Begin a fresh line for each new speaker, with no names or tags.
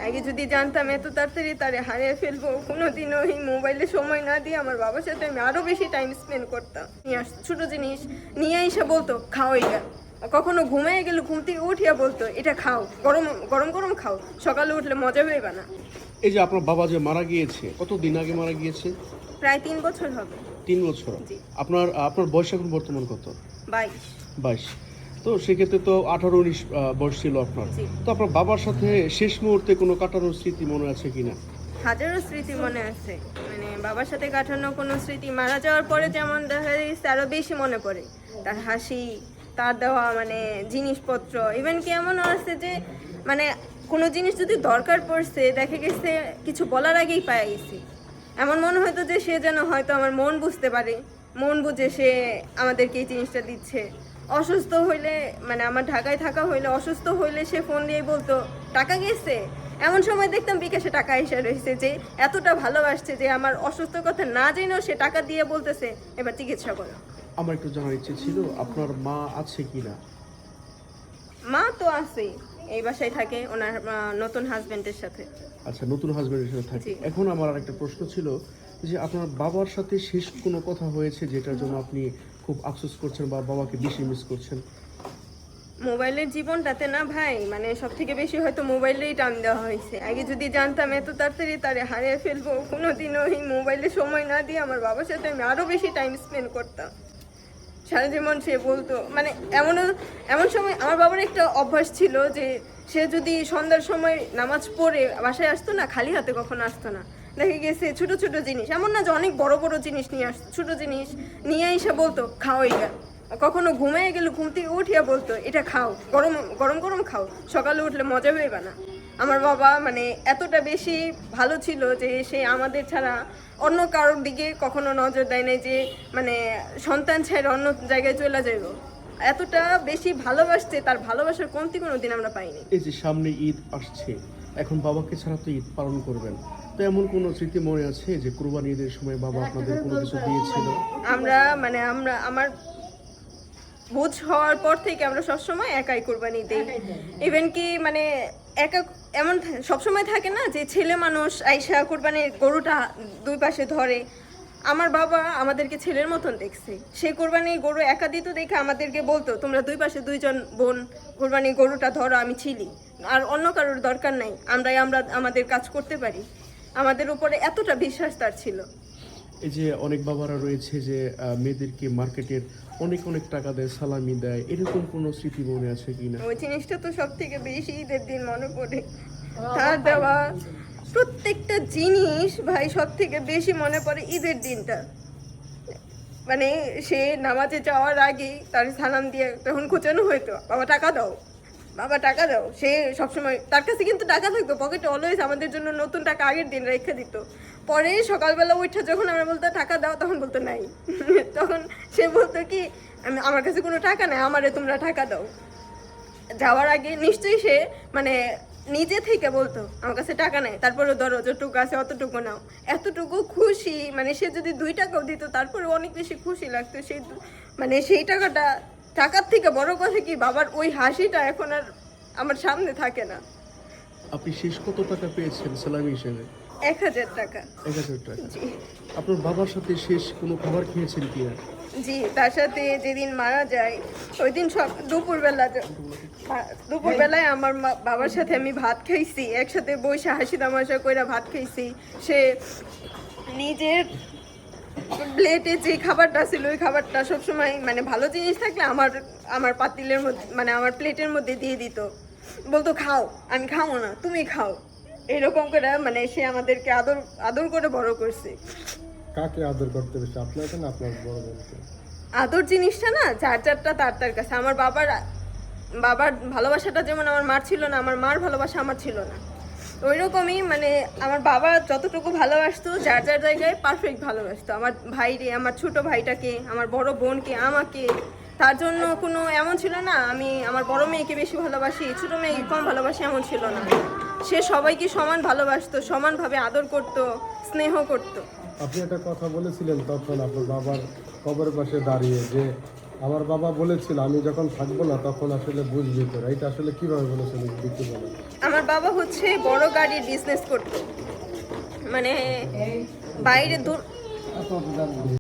আগে যদি জানতাম এত তাড়াতাড়ি তারে হারিয়ে ফেলবো, কোনোদিনও এই মোবাইলে সময় না দিয়ে আমার বাবার সাথে আমি আরো বেশি টাইম স্পেন্ড করতাম। নিয়ে আসতো ছোট জিনিস নিয়ে এসে বলতো খাও এটা, কখনো ঘুমিয়ে গেলে ঘুম থেকে উঠিয়া বলতো এটা খাও, গরম গরম গরম খাও, সকালে উঠলে মজা হইবে না।
এই যে আপনার বাবা যে মারা গিয়েছে, কতদিন আগে মারা গিয়েছে?
প্রায় 3 বছর হবে।
3 বছর।
জি।
আপনার বয়স এখন বর্তমান কত?
22।
22। তো সেক্ষেত্রে তো 18-19 বয়স ছিল আপনার।
জি।
তো আপনার বাবার সাথে শেষ মুহূর্তে কোনো কাটানোর স্মৃতি মনে আছে কিনা?
হাজারো স্মৃতি মনে আছে, মানে বাবার সাথে কাটানো কোনো স্মৃতি মারা যাওয়ার পরে যেমন দেখা যাচ্ছে আরো বেশি মনে পড়ে। তার হাসি, তার দেওয়া মানে জিনিসপত্র, ইভেন কি এমনও আছে যে মানে কোনো জিনিস যদি দরকার পড়ছে দেখা গেছে কিছু বলার আগেই পাওয়া গেছি। এমন মনে হয়তো যে সে যেন হয়তো আমার মন বুঝতে পারে, মন বুঝে সে আমাদেরকে এই জিনিসটা দিচ্ছে। অসুস্থ হইলে মানে আমার ঢাকায় থাকা হইলে অসুস্থ হইলে সে ফোন দিয়ে বলতো টাকা গেছে। এমন সময় দেখতাম বিকাশে টাকা এসে রয়েছে, যে এতটা ভালোবাসছে যে আমার অসুস্থ কথা না জেনেও সে টাকা দিয়ে বলতেছে এবার চিকিৎসা করো।
আমার একটু জানার ইচ্ছে ছিল আপনার মা আছে কিনা?
মা তো আছেই, এই বাসায় থাকে ওনার নতুন হাজবেন্ডের সাথে।
আচ্ছা, নতুন হাজবেন্ডের সাথে থাকে।
জি।
এখন আমার আরেকটা প্রশ্ন ছিল যে আপনার বাবার সাথে শেষ কোনো কথা হয়েছে যেটার জন্য আপনি খুব আফসোস করছেন বা বাবাকে বেশি মিস করছেন?
মোবাইলের জীবনটাতে না ভাই, মানে সব থেকে বেশি হয়তো মোবাইলেই টান দেওয়া হয়েছে। আগে যদি জানতাম এত তাড়াতাড়ি তারে হারিয়ে ফেলবো, কোনোদিনও এই মোবাইলে সময় না দিয়ে আমার বাবার সাথে আমি আরো বেশি টাইম স্পেন্ড করতাম। সারা জীবন সে বলতো মানে এমন সময় আমার বাবার একটা অভ্যাস ছিল যে সে যদি সন্ধ্যার সময় নামাজ পড়ে বাসায় আসতো না, খালি হাতে কখনো আসতো না। দেখে গেছে ছোট ছোট জিনিস, এমন না যে অনেক বড় বড় জিনিস নিয়ে আসতো, ছোট জিনিস নিয়ে এসে বলতো খাও এটা, কখনো ঘুমিয়ে গেলে ঘুম থেকে উঠিয়া বলতো এটা খাও, গরম গরম গরম খাও, সকালে উঠলে মজা হইবে না। আমার বাবা মানে এতটা বেশি ভালো ছিল যে সে আমাদের ছাড়া অন্য কারোর দিকে কখনো নজর দেয় নাই, যে মানে সন্তান ছেড়ে অন্য জায়গায় চলে যাইব। এতটা বেশি ভালোবাসছে, তার ভালোবাসার কমতি কোনোদিন আমরা পাইনি।
এই যে সামনে ঈদ আসছে, এখন বাবাকে ছাড়া তো ঈদ পালন করবেন, তো এমন কোনো স্মৃতি মনে আছে যে কুরবানি ঈদের সময় বাবা আপনাদের কোনো কিছু দিয়েছিল?
আমার বুঝ হওয়ার পর থেকে আমরা সবসময় একাই কোরবানি দিই। ইভেন কি মানে একা এমন সবসময় থাকে না যে ছেলে মানুষ আইসা কোরবানির গরুটা দুই পাশে ধরে। আমার বাবা আমাদেরকে ছেলের মতন দেখছে, সে কোরবানির গরু একা দিত দেখে আমাদেরকে বলতো তোমরা দুই পাশে দুইজন বোন কোরবানির গরুটা ধরো, আমি ছিলি, আর অন্য কারোর দরকার নাই, আমরা আমাদের কাজ করতে পারি। আমাদের উপরে এতটা বিশ্বাস তার ছিল।
এই যে অনেক বাবারা রয়েছে যে মেয়েদেরকে মার্কেটের অনেক অনেক টাকা দেয়, সালামি দেয়, এরকম কোনো স্মৃতি মনে আছে কিনা?
ওই জিনিসটা তো সব থেকে বেশি ঈদের দিন মনে পড়ে। তার দেওয়া প্রত্যেকটা জিনিস ভাই সব থেকে বেশি মনে পড়ে ঈদের দিনটা। মানে সে নামাজে যাওয়ার আগে তার সালাম দিয়ে তখন খোঁচানো হইতো বাবা টাকা দাও, বাবা টাকা দাও। সে সবসময় তার কাছে কিন্তু টাকা থাকতো পকেটে, অলওয়েজ আমাদের জন্য নতুন টাকা আগের দিন রেখে দিত। পরে সকালবেলা উঠে যখন আমরা বলতো টাকা দাও, তখন বলতো নাই। তখন সে বলতো কি আমার কাছে কোনো টাকা নেই, আমারে তোমরা টাকা দাও। যাওয়ার আগে নিশ্চয়ই সে মানে নিজে থেকে বলতো আমার কাছে টাকা নেই, তারপরে ধরো যতটুকু আছে অতটুকু নাও। এতটুকু খুশি, মানে সে যদি 2 টাকাও দিত তারপরে অনেক বেশি খুশি লাগতো। সেই মানে সেই টাকার থেকে বড় কথা কি বাবার ওই হাসিটা এখন আর আমার সামনে থাকে না।
আপনি শেষ কত টাকা পেয়েছেন সালামি হিসেবে?
1000 টাকা।
1000 টাকা।
জি
আপনার বাবার সাথে শেষ কোনো খাবার খেয়েছেন কিনা?
জি, তার সাথে যেদিন মারা যায় ওই দিন সব দুপুরবেলায় আমার বাবার সাথে আমি ভাত খাইছি, একসাথে বসে হাসি তামাশা কইরা ভাত খাইছি। সে নিজের প্লেটে যে খাবারটা ছিল ওই খাবারটা সবসময় মানে ভালো জিনিস থাকলে আমার পাতিলের মধ্যে মানে আমার প্লেটের মধ্যে দিয়ে দিত, বলতো খাও, আমি খাবো না তুমি খাও। এরকম করে মানে সে আমাদেরকে আদর করে বড় করছে।
কাকে আদর করতে বেশি, আপনাকে না আপনার বড় বোনকে?
আদর জিনিসটা না যার তার কাছে। আমার বাবার ভালোবাসাটা যেমন আমার মার ছিল না, আমার মার ভালোবাসা আমার ছিল না। ওই রকমই মানে আমার বাবা যতটুকু ভালোবাসতো যার জায়গায় পারফেক্ট ভালোবাসতো। আমার ভাইরে, আমার ছোট ভাইটাকে, আমার বড় বোনকে, আমাকে, তার জন্য কোনো এমন ছিল না আমি আমার বড় মেয়েকে বেশি ভালোবাসি, ছোট মেয়েকে কম ভালোবাসি, এমন ছিল না। সে সবাইকে সমান ভালোবাসতো, সমানভাবে আদর করতো, স্নেহ করতো।
আপনি একটা কথা বলেছিলেন তখন আপনার বাবার কবরের পাশে দাঁড়িয়ে যে আমার বাবা বলেছিল আমি যখন থাকবো না তখন আসলে বুঝবি তোরা, এটা আসলে কিভাবে বলেছিল একটু বলেন।
আমার বাবা হচ্ছে বড় গাড়ির বিজনেস করতো, মানে বাইরে দূর